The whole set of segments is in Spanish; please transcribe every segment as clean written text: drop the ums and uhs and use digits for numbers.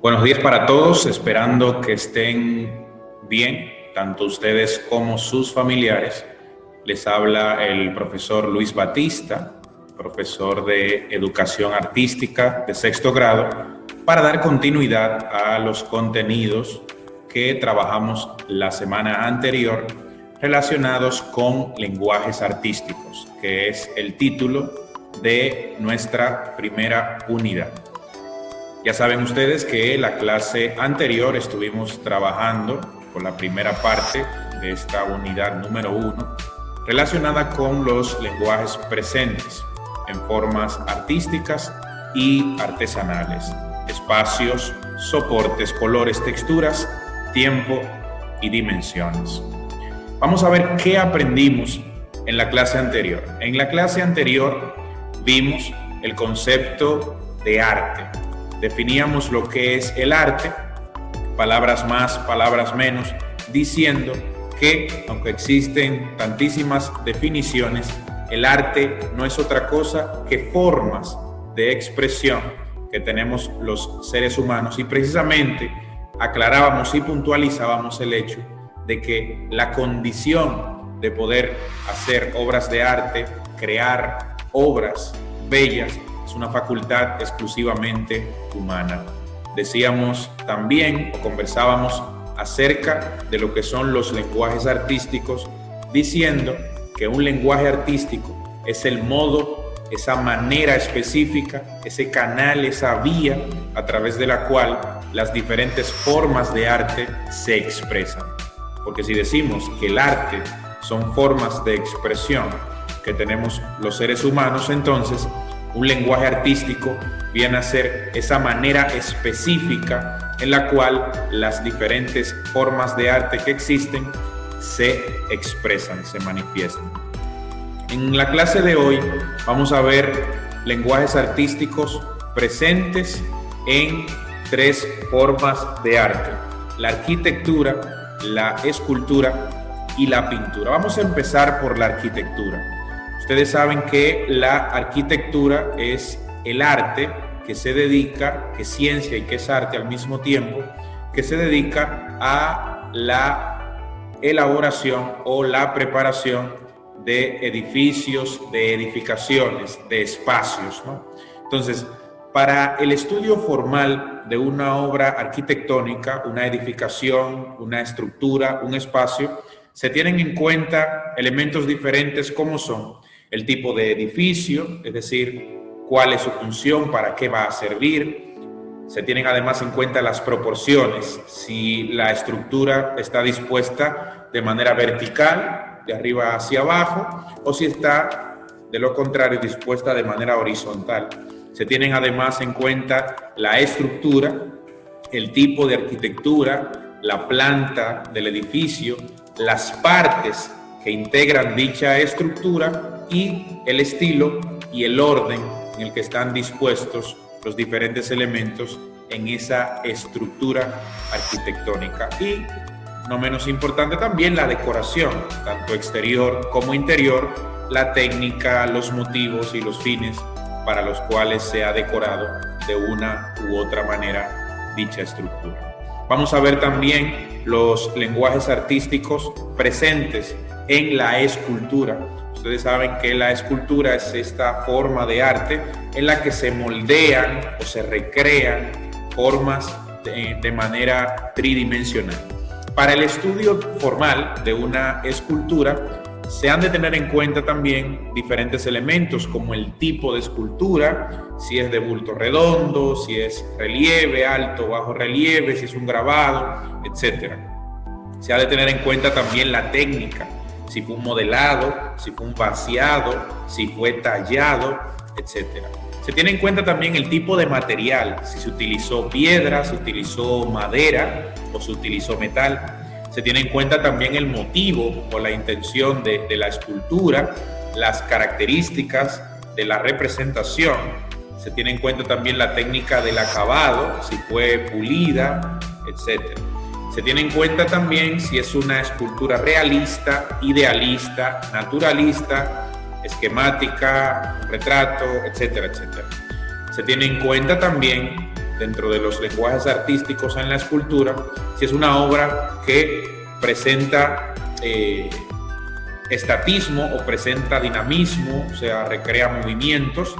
Buenos días para todos, esperando que estén bien, tanto ustedes como sus familiares. Les habla el profesor Luis Batista, profesor de Educación Artística de sexto grado, para dar continuidad a los contenidos que trabajamos la semana anterior relacionados con lenguajes artísticos, que es el título de nuestra primera unidad. Ya saben ustedes que la clase anterior estuvimos trabajando con la primera parte de esta unidad número 1 relacionada con los lenguajes presentes en formas artísticas y artesanales, espacios, soportes, colores, texturas, tiempo y dimensiones. Vamos a ver qué aprendimos en la clase anterior. En la clase anterior vimos el concepto de arte. Definíamos lo que es el arte, palabras más, palabras menos, diciendo que, aunque existen tantísimas definiciones, el arte no es otra cosa que formas de expresión que tenemos los seres humanos, y precisamente aclarábamos y puntualizábamos el hecho de que la condición de poder hacer obras de arte, crear obras bellas, es una facultad exclusivamente humana. Decíamos también, o conversábamos acerca de lo que son los lenguajes artísticos, diciendo que un lenguaje artístico es el modo, esa manera específica, ese canal, esa vía a través de la cual las diferentes formas de arte se expresan. Porque si decimos que el arte son formas de expresión que tenemos los seres humanos, entonces un lenguaje artístico viene a ser esa manera específica en la cual las diferentes formas de arte que existen se expresan, se manifiestan. En la clase de hoy vamos a ver lenguajes artísticos presentes en 3 formas de arte: la arquitectura, la escultura y la pintura. Vamos a empezar por la arquitectura. Ustedes saben que la arquitectura es el arte que se dedica, que es ciencia y que es arte al mismo tiempo, que se dedica a la elaboración o la preparación de edificios, de edificaciones, de espacios, ¿no? Entonces, para el estudio formal de una obra arquitectónica, una edificación, una estructura, un espacio, se tienen en cuenta elementos diferentes como son el tipo de edificio, es decir, cuál es su función, para qué va a servir. Se tienen además en cuenta las proporciones, si la estructura está dispuesta de manera vertical, de arriba hacia abajo, o si está, de lo contrario, dispuesta de manera horizontal. Se tienen además en cuenta la estructura, el tipo de arquitectura, la planta del edificio, las partes que integran dicha estructura y el estilo y el orden en el que están dispuestos los diferentes elementos en esa estructura arquitectónica. Y, no menos importante también, la decoración, tanto exterior como interior, la técnica, los motivos y los fines para los cuales se ha decorado de una u otra manera dicha estructura. Vamos a ver también los lenguajes artísticos presentes en la escultura. Ustedes saben que la escultura es esta forma de arte en la que se moldean o se recrean formas de manera tridimensional. Para el estudio formal de una escultura, se han de tener en cuenta también diferentes elementos como el tipo de escultura, si es de bulto redondo, si es relieve, alto, bajo relieve, si es un grabado, etc. Se ha de tener en cuenta también la técnica, si fue un modelado, si fue un vaciado, si fue tallado, etc. Se tiene en cuenta también el tipo de material, si se utilizó piedra, se utilizó madera o se utilizó metal. Se tiene en cuenta también el motivo o la intención de la escultura, las características de la representación. Se tiene en cuenta también la técnica del acabado, si fue pulida, etc. Se tiene en cuenta también si es una escultura realista, idealista, naturalista, esquemática, retrato, etcétera, etcétera. Se tiene en cuenta también dentro de los lenguajes artísticos en la escultura, si es una obra que presenta estatismo o presenta dinamismo, o sea, recrea movimientos.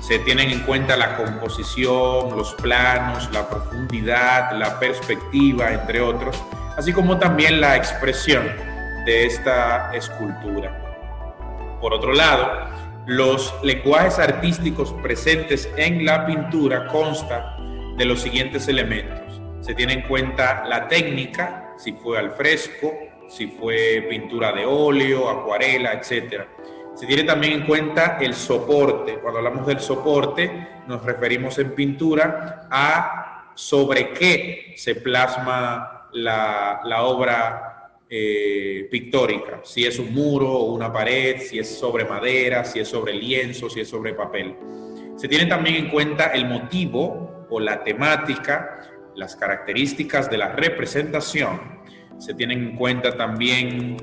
Se tienen en cuenta la composición, los planos, la profundidad, la perspectiva, entre otros, así como también la expresión de esta escultura. Por otro lado, los lenguajes artísticos presentes en la pintura constan de los siguientes elementos. Se tiene en cuenta la técnica, si fue al fresco, si fue pintura de óleo, acuarela, etc. Se tiene también en cuenta el soporte. Cuando hablamos del soporte, nos referimos en pintura a sobre qué se plasma la obra pictórica, si es un muro o una pared, si es sobre madera, si es sobre lienzo, si es sobre papel. Se tiene también en cuenta el motivo o la temática, las características de la representación. Se tienen en cuenta también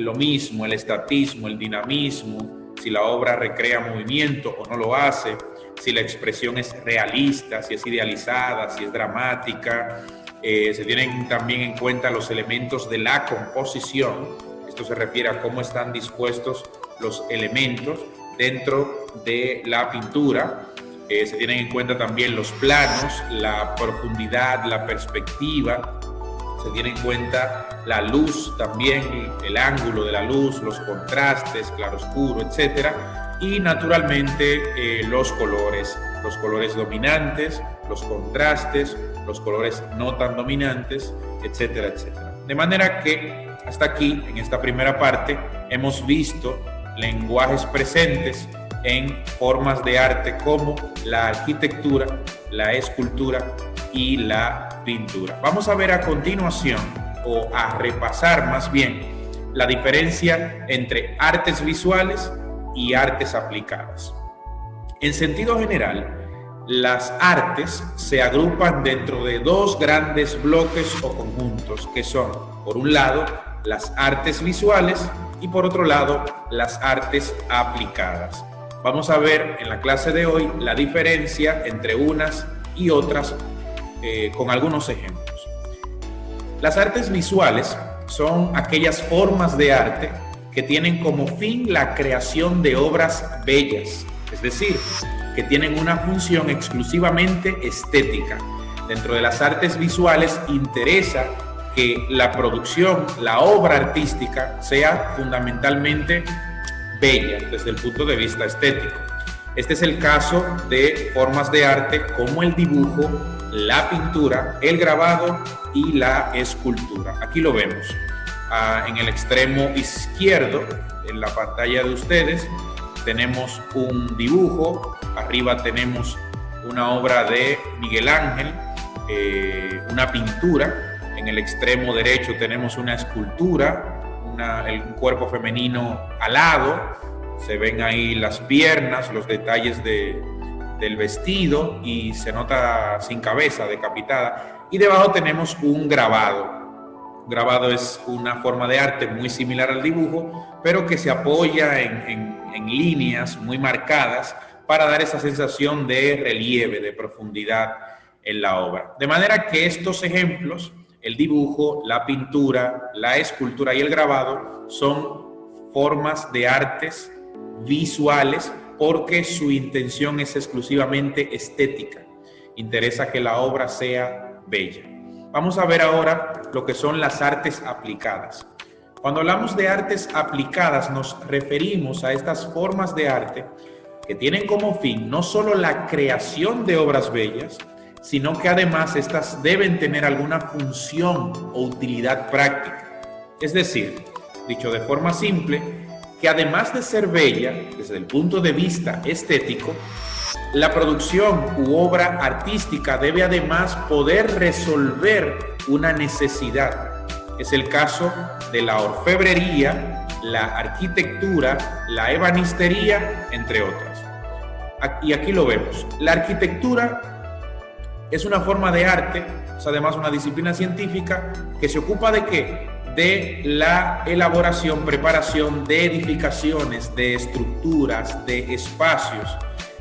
lo mismo, el estatismo, el dinamismo, si la obra recrea movimiento o no lo hace, si la expresión es realista, si es idealizada, si es dramática. Se tienen también en cuenta los elementos de la composición. Esto se refiere a cómo están dispuestos los elementos dentro de la pintura. Se tienen en cuenta también los planos, la profundidad, la perspectiva. Se tiene en cuenta la luz también, el ángulo de la luz, los contrastes, claroscuro, etc. Y naturalmente los colores dominantes, los contrastes, los colores no tan dominantes, etcétera, etcétera. De manera que hasta aquí, en esta primera parte, hemos visto lenguajes presentes en formas de arte como la arquitectura, la escultura y la pintura. Vamos a ver a continuación, o a repasar más bien, la diferencia entre artes visuales y artes aplicadas. En sentido general, las artes se agrupan dentro de dos grandes bloques o conjuntos, que son, por un lado, las artes visuales y por otro lado, las artes aplicadas. Vamos a ver en la clase de hoy la diferencia entre unas y otras con algunos ejemplos. Las artes visuales son aquellas formas de arte que tienen como fin la creación de obras bellas, es decir, que tienen una función exclusivamente estética. Dentro de las artes visuales interesa que la producción, la obra artística, sea fundamentalmente bella desde el punto de vista estético. Este es el caso de formas de arte como el dibujo, la pintura, el grabado y la escultura. Aquí lo vemos. En el extremo izquierdo, en la pantalla de ustedes, tenemos un dibujo. Arriba tenemos una obra de Miguel Ángel, una pintura. En el extremo derecho tenemos una escultura, un cuerpo femenino alado. Se ven ahí las piernas, los detalles del vestido y se nota sin cabeza, decapitada. Y debajo tenemos un grabado. Un grabado es una forma de arte muy similar al dibujo, pero que se apoya en líneas muy marcadas para dar esa sensación de relieve, de profundidad en la obra. De manera que estos ejemplos, el dibujo, la pintura, la escultura y el grabado, son formas de artes visuales porque su intención es exclusivamente estética. Interesa que la obra sea bella. Vamos a ver ahora lo que son las artes aplicadas. Cuando hablamos de artes aplicadas nos referimos a estas formas de arte que tienen como fin no solo la creación de obras bellas, sino que además estas deben tener alguna función o utilidad práctica. Es decir, dicho de forma simple, que además de ser bella desde el punto de vista estético, la producción u obra artística debe además poder resolver una necesidad. Es el caso de la orfebrería, la arquitectura, la ebanistería, entre otras. Y aquí lo vemos. La arquitectura es una forma de arte, es además una disciplina científica que se ocupa ¿de qué? De la elaboración, preparación de edificaciones, de estructuras, de espacios.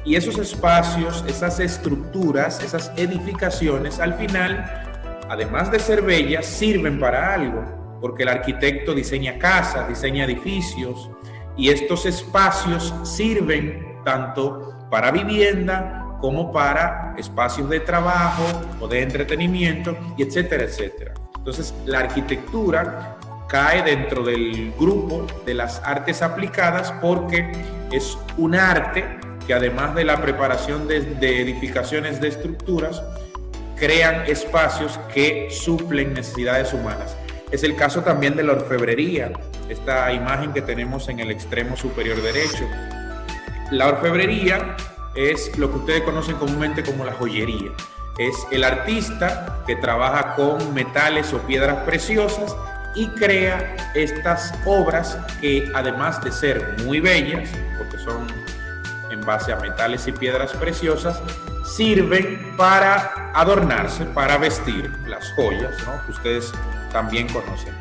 Y esos espacios, esas estructuras, esas edificaciones, al final, además de ser bellas, sirven para algo, porque el arquitecto diseña casas, diseña edificios, y estos espacios sirven tanto para vivienda como para espacios de trabajo o de entretenimiento, y etcétera, etcétera. Entonces, la arquitectura cae dentro del grupo de las artes aplicadas porque es un arte que, además de la preparación de edificaciones, de estructuras, crean espacios que suplen necesidades humanas. Es el caso también de la orfebrería, esta imagen que tenemos en el extremo superior derecho. La orfebrería es lo que ustedes conocen comúnmente como la joyería. Es el artista que trabaja con metales o piedras preciosas y crea estas obras que, además de ser muy bellas, porque son en base a metales y piedras preciosas, sirven para adornarse, para vestir las joyas, ¿no?, que ustedes también conocen.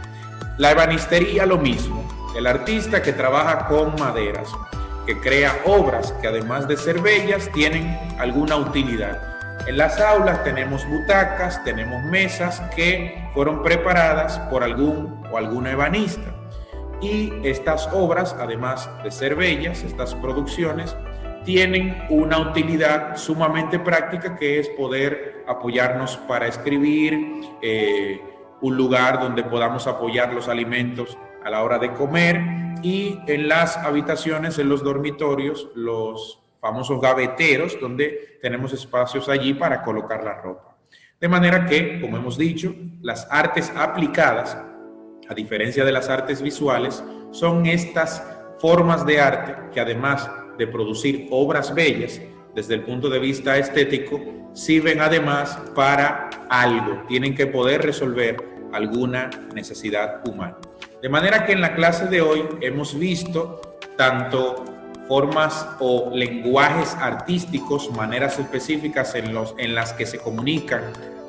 La ebanistería, lo mismo. El artista que trabaja con maderas, que crea obras que, además de ser bellas, tienen alguna utilidad. En las aulas tenemos butacas, tenemos mesas que fueron preparadas por algún o alguna ebanista. Y estas obras, además de ser bellas, estas producciones, tienen una utilidad sumamente práctica, que es poder apoyarnos para escribir, un lugar donde podamos apoyar los alimentos a la hora de comer, y en las habitaciones, en los dormitorios, los famosos gaveteros, donde tenemos espacios allí para colocar la ropa. De manera que, como hemos dicho, las artes aplicadas, a diferencia de las artes visuales, son estas formas de arte que, además de producir obras bellas desde el punto de vista estético, sirven además para algo, tienen que poder resolver alguna necesidad humana. De manera que en la clase de hoy hemos visto tanto formas o lenguajes artísticos, maneras específicas en las que se comunican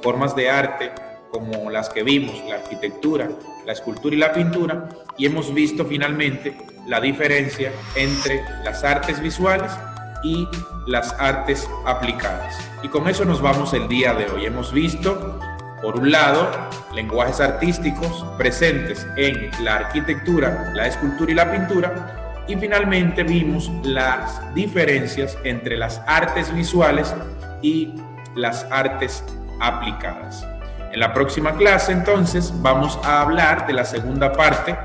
formas de arte, como las que vimos, la arquitectura, la escultura y la pintura, y hemos visto finalmente la diferencia entre las artes visuales y las artes aplicadas. Y con eso nos vamos el día de hoy. Hemos visto, por un lado, lenguajes artísticos presentes en la arquitectura, la escultura y la pintura, y finalmente vimos las diferencias entre las artes visuales y las artes aplicadas. En la próxima clase, entonces, vamos a hablar de la segunda parte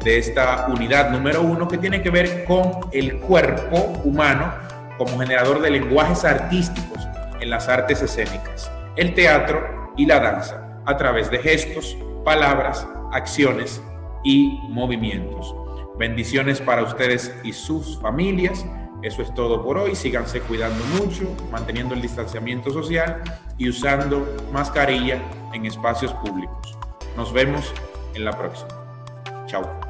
de esta unidad número 1, que tiene que ver con el cuerpo humano como generador de lenguajes artísticos en las artes escénicas, el teatro y la danza, a través de gestos, palabras, acciones y movimientos. Bendiciones para ustedes y sus familias. Eso es todo por hoy. Síganse cuidando mucho, manteniendo el distanciamiento social y usando mascarilla en espacios públicos. Nos vemos en la próxima. Chao.